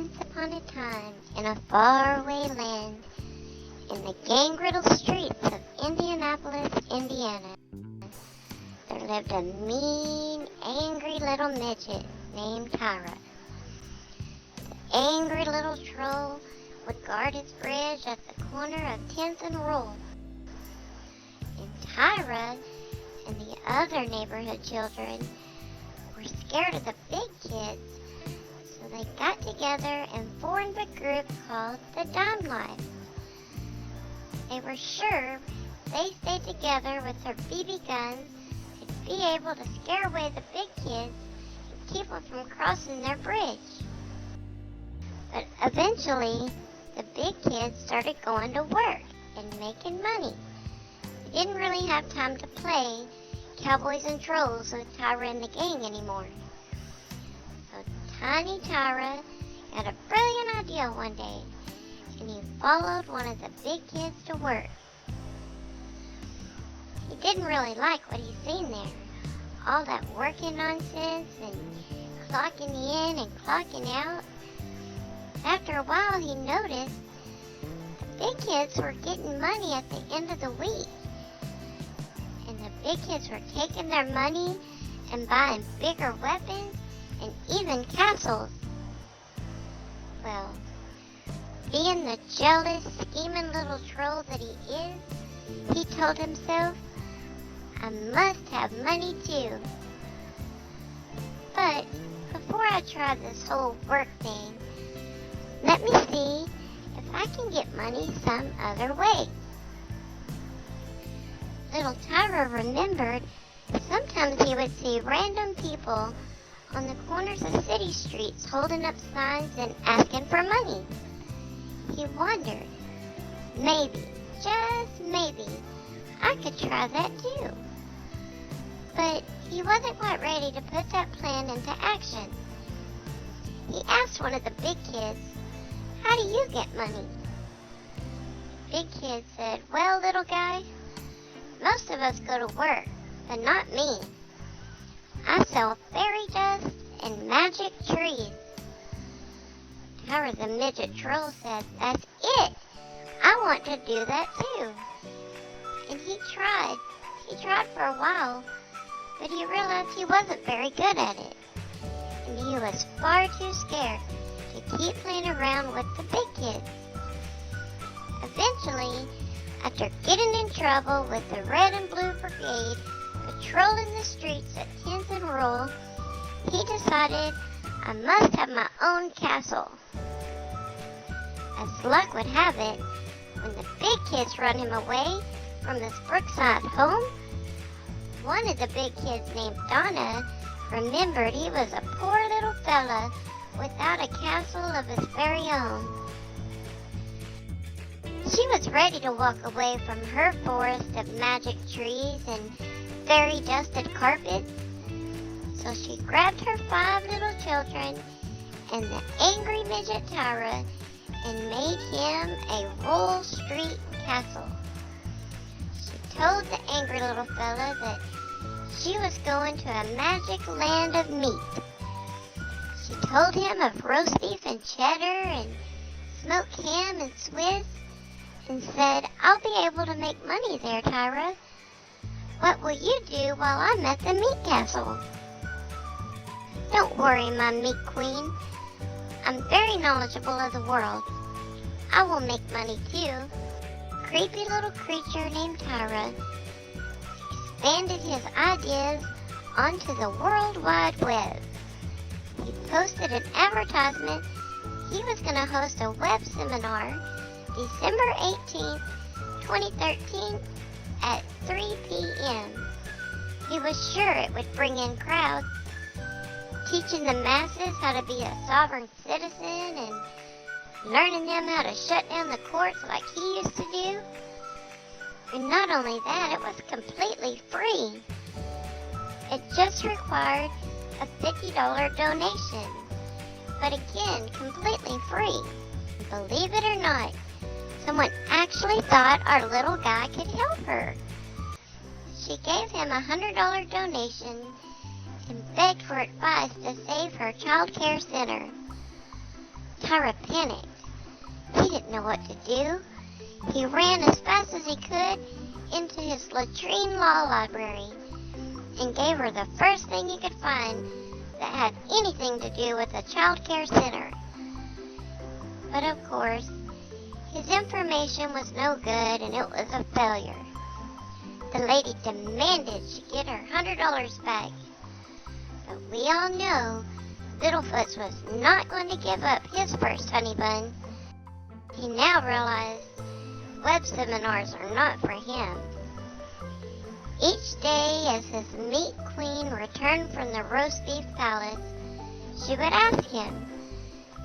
Once upon a time, in a faraway land, in the gang-riddled streets of Indianapolis, Indiana, there lived a mean, angry little midget named Tyra. The angry little troll would guard his bridge at the corner of 10th and Roll. And Tyra and the other neighborhood children were scared of the big kids, so they got together and formed a group called the Dime Life. They were sure if they stayed together with their BB guns, they'd be able to scare away the big kids and keep them from crossing their bridge. But eventually, the big kids started going to work and making money. They didn't really have time to play cowboys and trolls with Tyra and the gang anymore. So tiny Tyra got a brilliant idea one day, and he followed one of the big kids to work. He didn't really like what he seen there. All that working nonsense and clocking in and clocking out. After a while, he noticed the big kids were getting money at the end of the week. And the big kids were taking their money and buying bigger weapons and even castles. Well, being the jealous, scheming little troll that he is, he told himself, I must have money too. But before I try this whole work thing, let me see if I can get money some other way. Little Tyra remembered sometimes he would see random people on the corners of city streets holding up signs and asking for money. He wondered, maybe, just maybe, I could try that too. But he wasn't quite ready to put that plan into action. He asked one of the big kids, how do you get money? The big kid said, well, little guy, most of us go to work, but not me. I sell fairy dust and magic trees. Tyra the midget troll said, that's it. I want to do that too. And he tried. He tried for a while, but he realized he wasn't very good at it. And he was far too scared to keep playing around with the big kids. Eventually, after getting in trouble with the Red and Blue Brigade patrolling the streets at 10th and Roll, he decided, I must have my own castle. As luck would have it, when the big kids run him away from his Brookside home, one of the big kids named Donna remembered he was a poor little fella without a castle of his very own. She was ready to walk away from her forest of magic trees and fairy dusted carpets, so she grabbed her 5 little children and the angry midget Tyra and made him a Roll Street castle. She told the angry little fella that she was going to a magic land of meat. She told him of roast beef and cheddar and smoked ham and Swiss, and said, I'll be able to make money there, Tyra. What will you do while I'm at the meat castle? Don't worry, my meat queen. I'm very knowledgeable of the world. I will make money too. Creepy little creature named Tyra expanded his ideas onto the World Wide Web. He posted an advertisement he was going to host a web seminar December 18th, 2013 at 3 p.m. He was sure it would bring in crowds, teaching the masses how to be a sovereign citizen and learning them how to shut down the courts like he used to do. And not only that, it was completely free. It just required a $50 donation, but again, completely free. Believe it or not, someone actually thought our little guy could help her. She gave him a $100 donation and begged for advice to save her child care center. Tyra panicked. He didn't know what to do. He ran as fast as he could into his latrine law library and gave her the first thing he could find that had anything to do with a child care center. But of course, his information was no good and it was a failure. The lady demanded she get her $100 back. But we all know Littlefoots was not going to give up his first honey bun. He now realized web seminars are not for him. Each day as his meat queen returned from the roast beef palace, she would ask him,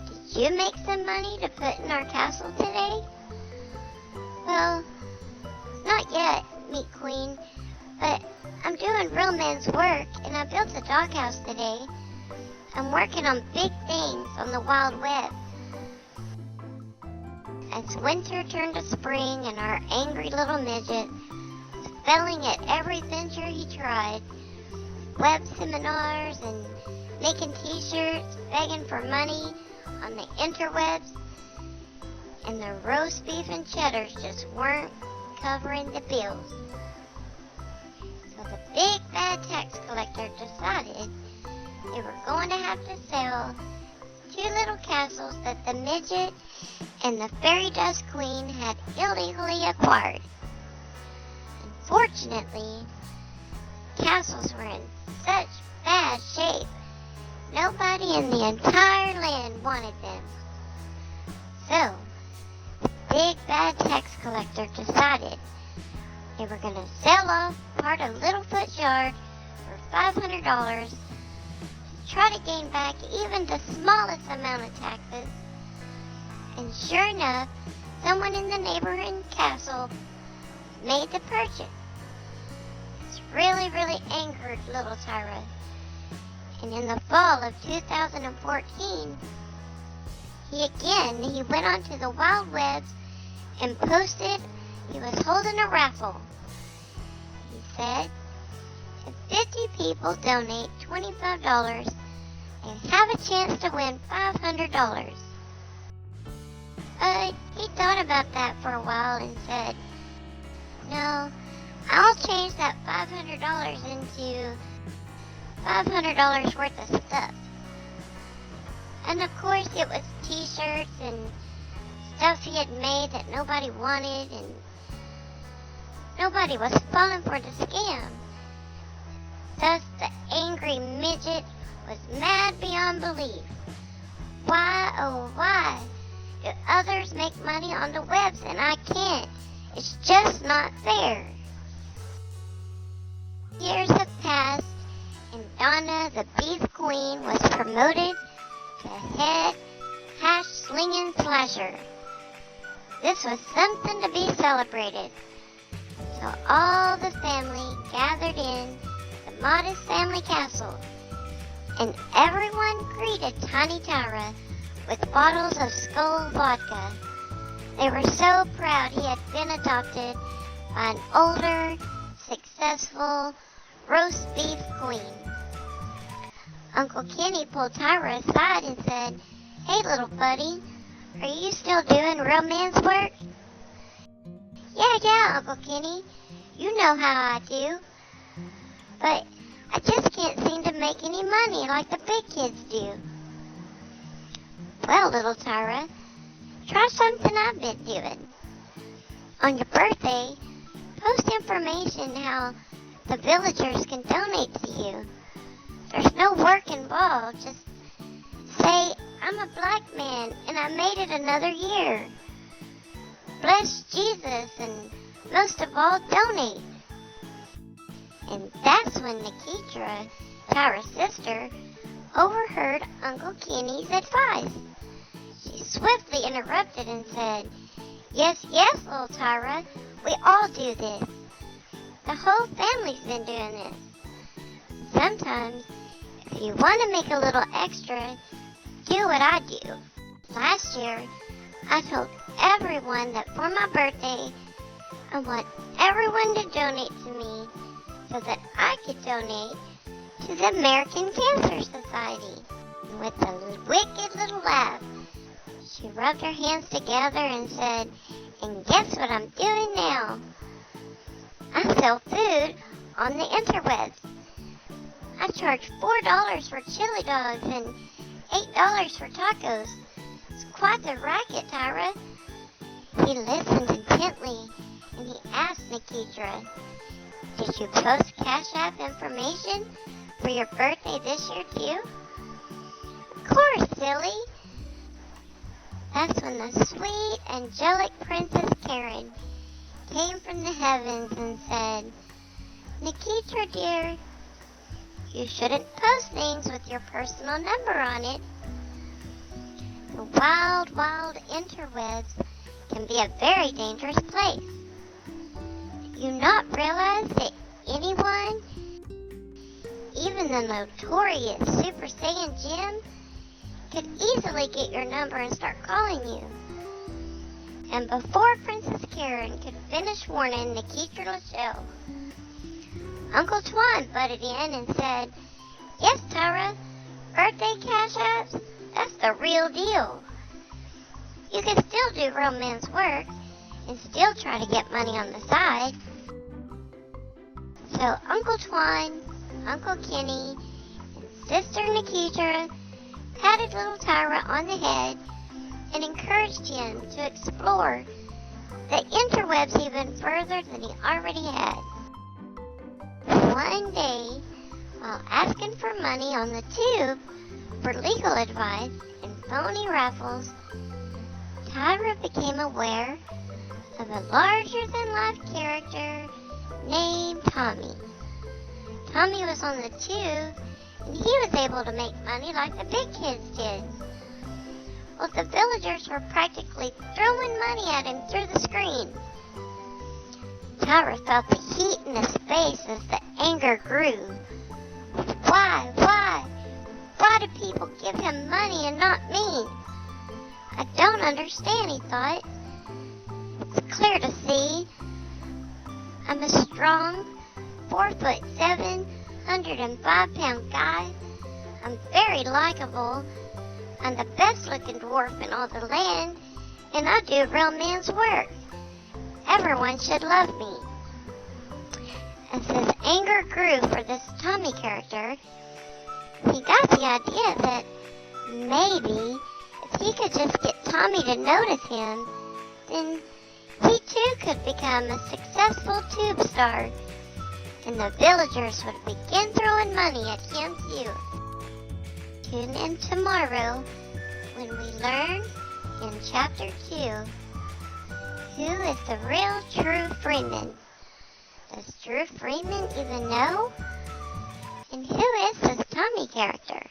"Did you make some money to put in our castle today?" "Well, not yet, meat queen, but I'm doing real man's work and I built a doghouse today. I'm working on big things on the wild web." As winter turned to spring and our angry little midget was failing at every venture he tried, web seminars and making t-shirts, begging for money on the interwebs, and the roast beef and cheddars just weren't covering the bills. So the big bad tax collector decided they were going to have to sell 2 little castles that the midget and the fairy dust queen had illegally acquired. Unfortunately, castles were in such bad shape, nobody in the entire land wanted them. So, the big bad tax collector decided they were going to sell off part of Littlefoot's yard for $500 to try to gain back even the smallest amount of taxes. And sure enough, someone in the neighboring castle made the purchase. This really angered little Tyra. And in the fall of 2014, he went onto the wild webs and posted he was holding a raffle. He said, if 50 people donate $25, they have a chance to win $500. He thought about that for a while and said, no, I'll change that $500 into $500 worth of stuff. And of course it was t-shirts and stuff he had made that nobody wanted, and nobody was falling for the scam. Thus the angry midget was mad beyond belief. Why, oh why, do others make money on the webs and I can't? It's just not fair. Years have passed and Donna, the beef queen, was promoted to head hash-slinging slasher. This was something to be celebrated. So all the family gathered in the modest family castle, and everyone greeted Tiny Tyra with bottles of skol vodka. They were so proud he had been adopted by an older, successful roast beef queen. Uncle Kenny pulled Tyra aside and said, "Hey, little buddy, are you still doing real man's work?" Yeah, Uncle Kenny. You know how I do. But I just can't seem to make any money like the big kids do." "Well, little Tyra, try something I've been doing. On your birthday, post information how the villagers can donate to you. There's no work involved. Just say, I'm a black man and I made it another year. Bless Jesus and most of all, donate." And that's when Nikitra, Tyra's sister, overheard Uncle Kenny's advice. She swiftly interrupted and said, Yes, little Tyra, we all do this. The whole family's been doing this. Sometimes, if you want to make a little extra, do what I do. Last year, I told everyone that for my birthday, I want everyone to donate to me so that I could donate to the American Cancer Society. And with a wicked little laugh, She rubbed her hands together and said, "And guess what I'm doing now? I sell food on the interwebs. I charge $4 for chili dogs and $8 for tacos. It's quite the racket, Tyra." He listened intently, and he asked Nikitra, "Did you post Cash App information for your birthday this year, too?" "Of course, silly." That's when the sweet, angelic Princess Karen came from the heavens and said, "Nikitra, dear, you shouldn't post things with your personal number on it. The wild, wild interwebs can be a very dangerous place. Do you not realize that anyone, even the notorious Super Saiyan Jim, could easily get your number and start calling you?" And before Princess Karen could finish warning Nikitra Lachelle, Uncle Twan butted in and said, "Yes, Tyra, birthday cash apps, that's the real deal. You can still do real men's work and still try to get money on the side." So Uncle Twan, Uncle Kenny, and Sister Nikitra patted little Tyra on the head and encouraged him to explore the interwebs even further than he already had. One day, while asking for money on the tube for legal advice and phony raffles, Tyra became aware of a larger-than-life character named Tommy. Tommy was on the tube, and he was able to make money like the big kids did. Well, the villagers were practically throwing money at him through the screen. Tyra felt the heat in his face as the anger grew. Why do people give him money and not me? I don't understand, he thought. It's clear to see. I'm a strong, 4'7", 105-pound guy. I'm very likable. I'm the best-looking dwarf in all the land, and I do real man's work. Everyone should love me. As his anger grew for this Tommy character, he got the idea that maybe if he could just get Tommy to notice him, then he too could become a successful tube star, and the villagers would begin throwing money at him too. Tune in tomorrow when we learn in Chapter 2 who is the real True Freeman. Does True Freeman even know? And who is this Tommy character?